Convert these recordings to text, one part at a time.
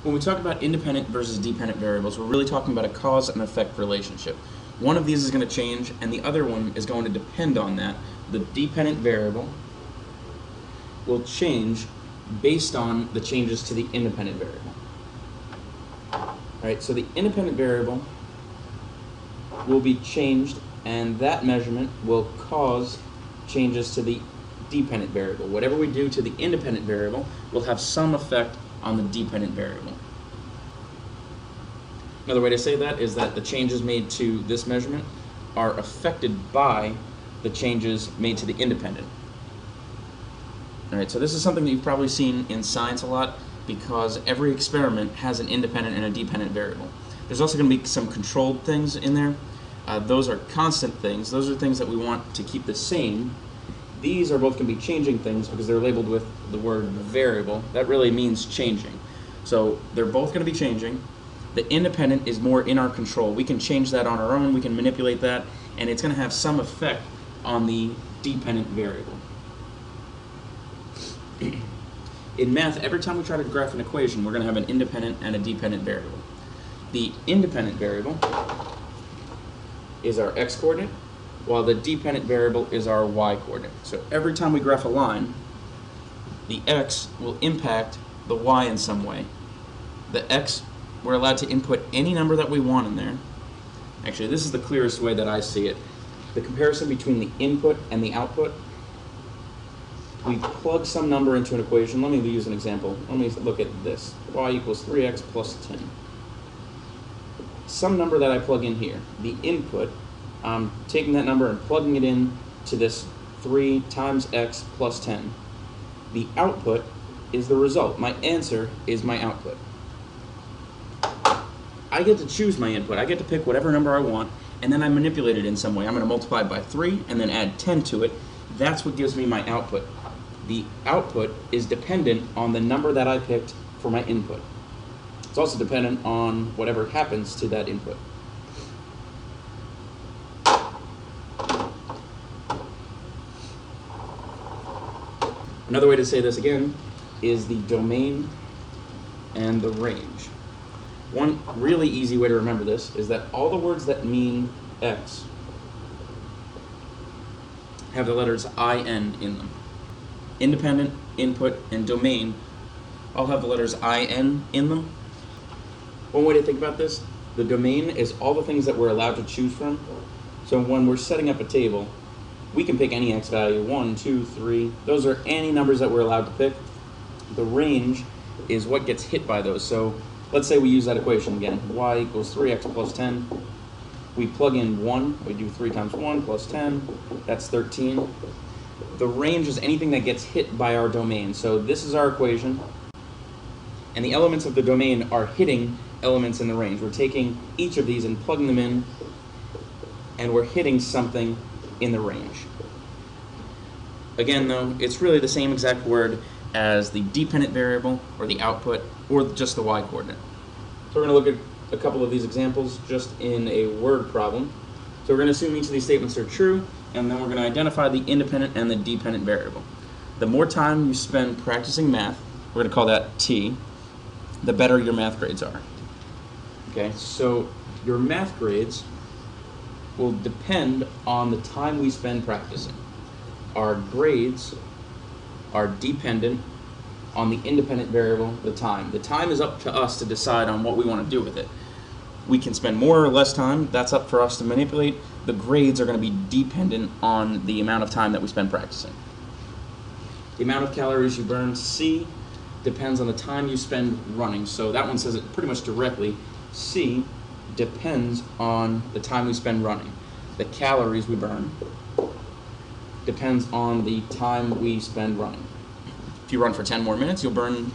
When we talk about independent versus dependent variables, we're really talking about a cause and effect relationship. One of these is going to change, and the other one is going to depend on that. The dependent variable will change based on the changes to the independent variable. Alright, so the independent variable will be changed, and that measurement will cause changes to the dependent variable. Whatever we do to the independent variable will have some effect on the dependent variable. Another way to say that is that the changes made to this measurement are affected by the changes made to the independent. Alright, so this is something that you've probably seen in science a lot because every experiment has an independent and a dependent variable. There's also going to be some controlled things in there. Those are constant things. Those are things that we want to keep the same. These are both going to be changing things because they're labeled with the word variable. That really means changing. So they're both going to be changing. The independent is more in our control. We can change that on our own. We can manipulate that, and it's going to have some effect on the dependent variable. In math, every time we try to graph an equation, we're going to have an independent and a dependent variable. The independent variable is our x-coordinate, while the dependent variable is our y-coordinate. So every time we graph a line, the x will impact the y in some way. The x, we're allowed to input any number that we want in there. Actually, this is the clearest way that I see it. The comparison between the input and the output. We plug some number into an equation. Let me use an example. Let me look at this. Y equals 3x plus 10. Some number that I plug in here, the input, I'm taking that number and plugging it in to this 3 times x plus 10. The output is the result. My answer is my output. I get to choose my input. I get to pick whatever number I want, and then I manipulate it in some way. I'm going to multiply it by 3 and then add 10 to it. That's what gives me my output. The output is dependent on the number that I picked for my input. It's also dependent on whatever happens to that input. Another way to say this again is the domain and the range. One really easy way to remember this is that all the words that mean x have the letters IN in them. Independent, input, and domain all have the letters IN in them. One way to think about this, the domain is all the things that we're allowed to choose from. So when we're setting up a table, we can pick any x value, 1, 2, 3. Those are any numbers that we're allowed to pick. The range is what gets hit by those. So let's say we use that equation again. Y equals 3x plus 10. We plug in 1. We do 3 times 1 plus 10. That's 13. The range is anything that gets hit by our domain. So this is our equation, and the elements of the domain are hitting elements in the range. We're taking each of these and plugging them in, and we're hitting something in the range. Again, though, it's really the same exact word as the dependent variable or the output or just the y-coordinate. So we're going to look at a couple of these examples just in a word problem. So we're going to assume each of these statements are true, and then we're going to identify the independent and the dependent variable. The more time you spend practicing math, we're going to call that T, the better your math grades are. Okay, so your math grades will depend on the time we spend practicing. Our grades are dependent on the independent variable, the time. The time is up to us to decide on what we want to do with it. We can spend more or less time. That's up for us to manipulate. The grades are going to be dependent on the amount of time that we spend practicing. The amount of calories you burn, C, depends on the time you spend running. So that one says it pretty much directly. C depends on the time we spend running. The calories we burn depends on the time we spend running. If you run for 10 more minutes, you'll burn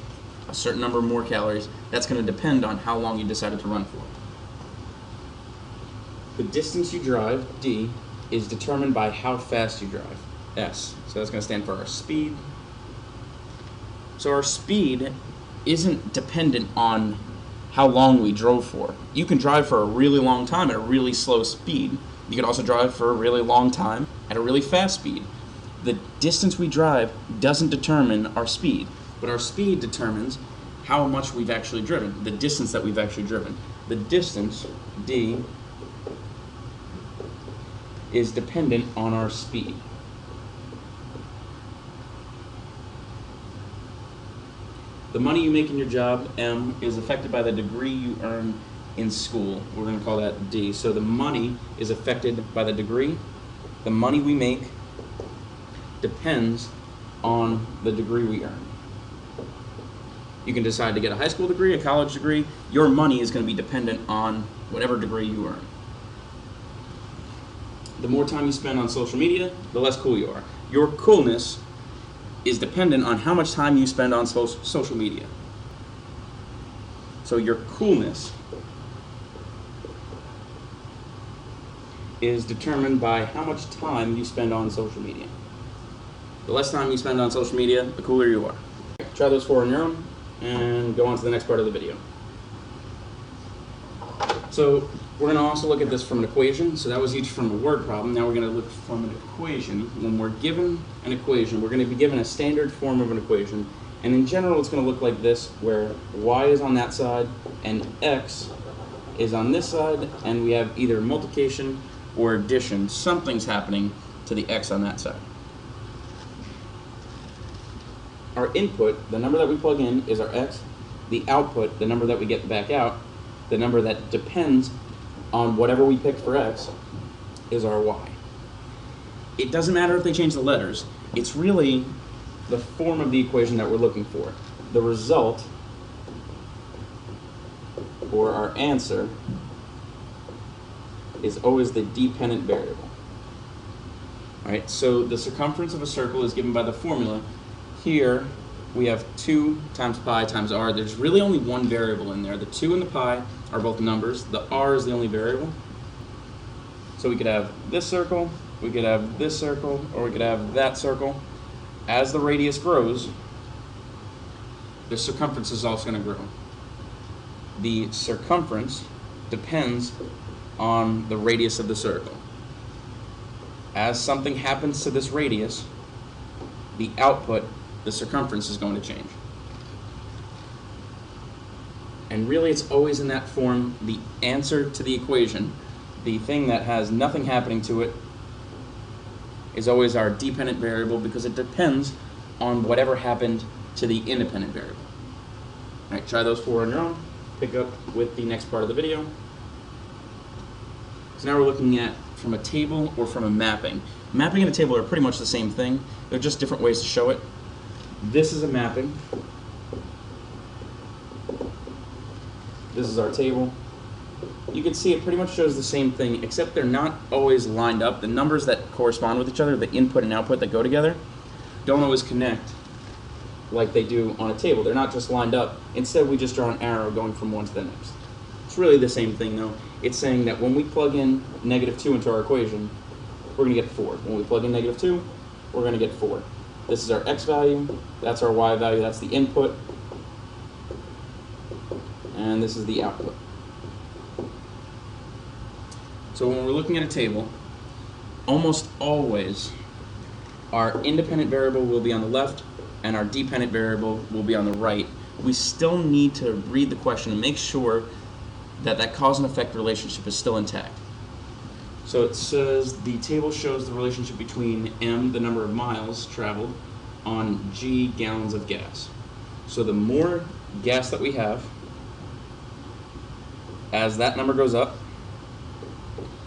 a certain number more calories. That's going to depend on how long you decided to run for. The distance you drive, D, is determined by how fast you drive, S. So that's going to stand for our speed. So our speed isn't dependent on how long we drove for. You can drive for a really long time at a really slow speed. You can also drive for a really long time at a really fast speed. The distance we drive doesn't determine our speed. What our speed determines how much we've actually driven, the distance that we've actually driven. The distance, d, is dependent on our speed. The money you make in your job, M, is affected by the degree you earn in school. We're going to call that D. So the money is affected by the degree. The money we make depends on the degree we earn. You can decide to get a high school degree, a college degree. Your money is going to be dependent on whatever degree you earn. The more time you spend on social media, the less cool you are. Your coolness is dependent on how much time you spend on social media. So your coolness is determined by how much time you spend on social media. The less time you spend on social media, the cooler you are. Try those 4 on your own and go on to the next part of the video. So we're going to also look at this from an equation. So that was each from a word problem. Now we're going to look from an equation. When we're given an equation, we're going to be given a standard form of an equation. And in general, it's going to look like this, where y is on that side and x is on this side, and we have either multiplication or addition. Something's happening to the x on that side. Our input, the number that we plug in, is our x. The output, the number that we get back out, the number that depends on whatever we pick for x, is our y. It doesn't matter if they change the letters. It's really the form of the equation that we're looking for. The result, or our answer, is always the dependent variable. All right, so the circumference of a circle is given by the formula. Here we have 2 times pi times r. There's really only one variable in there. The 2 and the pi are both numbers. The r is the only variable. So we could have this circle, we could have this circle, or we could have that circle. As the radius grows, the circumference is also going to grow. The circumference depends on the radius of the circle. As something happens to this radius, the output, the circumference, is going to change. And really, it's always in that form. The answer to the equation, the thing that has nothing happening to it, is always our dependent variable, because it depends on whatever happened to the independent variable. All right, try those 4 on your own. Pick up with the next part of the video. So now we're looking at from a table or from a mapping. Mapping and a table are pretty much the same thing. They're just different ways to show it. This is a mapping. This is our table. You can see it pretty much shows the same thing, except they're not always lined up. The numbers that correspond with each other, the input and output that go together, don't always connect like they do on a table. They're not just lined up. Instead, we just draw an arrow going from one to the next. It's really the same thing, though. It's saying that when we plug in -2 into our equation, we're going to get 4. When we plug in -2, we're going to get 4. This is our x value, that's our y value, that's the input, and this is the output. So when we're looking at a table, almost always our independent variable will be on the left and our dependent variable will be on the right. We still need to read the question and make sure that that cause and effect relationship is still intact. So it says the table shows the relationship between m, the number of miles traveled, on g gallons of gas. So the more gas that we have, as that number goes up,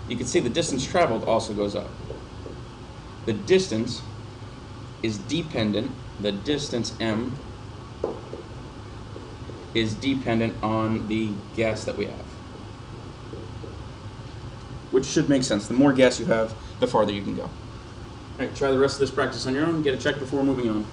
you can see the distance traveled also goes up. The distance is dependent, the distance m is dependent on the gas that we have. Which should make sense. The more gas you have, the farther you can go. All right, try the rest of this practice on your own. Get a check before moving on.